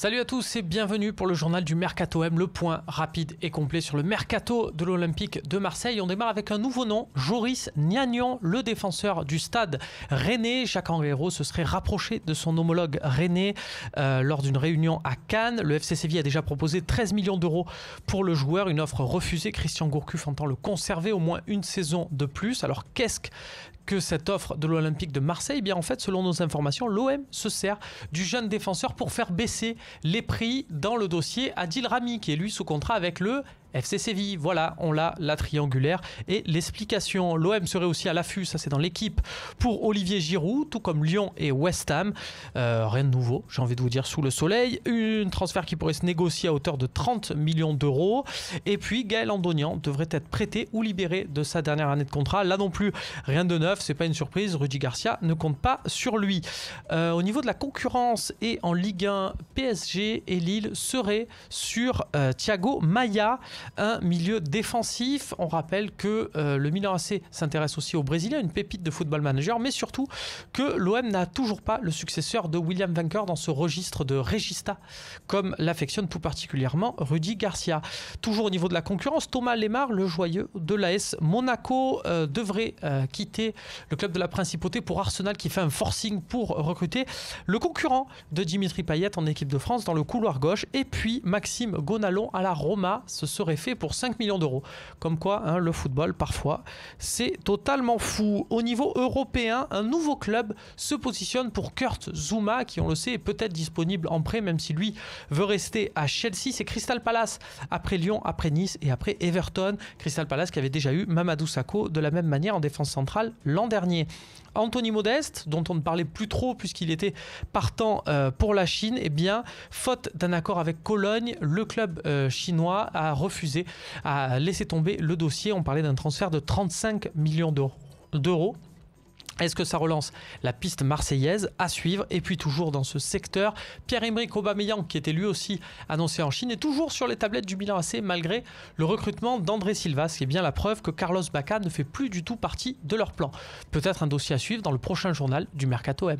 Salut à tous et bienvenue pour le journal du Mercato M, le point rapide et complet sur le Mercato de l'Olympique de Marseille. On démarre avec un nouveau nom, Joris Gnagnon, le défenseur du Stade Rennais. Jacques Henriero se serait rapproché de son homologue rennais lors d'une réunion à Cannes. Le FC Séville a déjà proposé 13 millions d'euros pour le joueur, une offre refusée. Christian Gourcuff entend le conserver au moins une saison de plus. Alors qu'est-ce que cette offre de l'Olympique de Marseille? Eh bien en fait, selon nos informations, l'OM se sert du jeune défenseur pour faire baisser les prix dans le dossier Adil Rami, qui est lui sous contrat avec le FC Séville. Voilà, on l'a, la triangulaire et l'explication. L'OM serait aussi à l'affût, ça c'est dans l'équipe, pour Olivier Giroud, tout comme Lyon et West Ham. Rien de nouveau, j'ai envie de vous dire, sous le soleil. Un transfert qui pourrait se négocier à hauteur de 30 millions d'euros. Et puis Gaël Andonian devrait être prêté ou libéré de sa dernière année de contrat. Là non plus, rien de neuf, c'est pas une surprise. Rudy Garcia ne compte pas sur lui. Au niveau de la concurrence et en Ligue 1, PSG et Lille seraient sur Thiago Maia, un milieu défensif. On rappelle que le Milan AC s'intéresse aussi au Brésilien, une pépite de football manager, mais surtout que l'OM n'a toujours pas le successeur de William Vainqueur dans ce registre de Regista, comme l'affectionne tout particulièrement Rudy Garcia. Toujours au niveau de la concurrence, Thomas Lemar, le joyeux de l'AS Monaco, devrait quitter le club de la Principauté pour Arsenal, qui fait un forcing pour recruter le concurrent de Dimitri Payet en équipe de France dans le couloir gauche. Et puis Maxime Gonalon à la Roma, ce serait fait pour 5 millions d'euros. Comme quoi, hein, le football, parfois, c'est totalement fou. Au niveau européen, un nouveau club se positionne pour Kurt Zouma, qui, on le sait, est peut-être disponible en prêt, même si lui veut rester à Chelsea. C'est Crystal Palace, après Lyon, après Nice et après Everton. Crystal Palace qui avait déjà eu Mamadou Sakho de la même manière en défense centrale l'an dernier. Anthony Modeste, dont on ne parlait plus trop puisqu'il était partant pour la Chine, eh bien, faute d'un accord avec Cologne, le club chinois a refusé, a laissé tomber le dossier. On parlait d'un transfert de 35 millions d'euros. Est-ce que ça relance la piste marseillaise? À suivre. Et puis toujours dans ce secteur, Pierre-Emerick Aubameyang, qui était lui aussi annoncé en Chine, est toujours sur les tablettes du Milan AC malgré le recrutement d'André Silva, ce qui est bien la preuve que Carlos Bacca ne fait plus du tout partie de leur plan. Peut-être un dossier à suivre dans le prochain journal du Mercato M.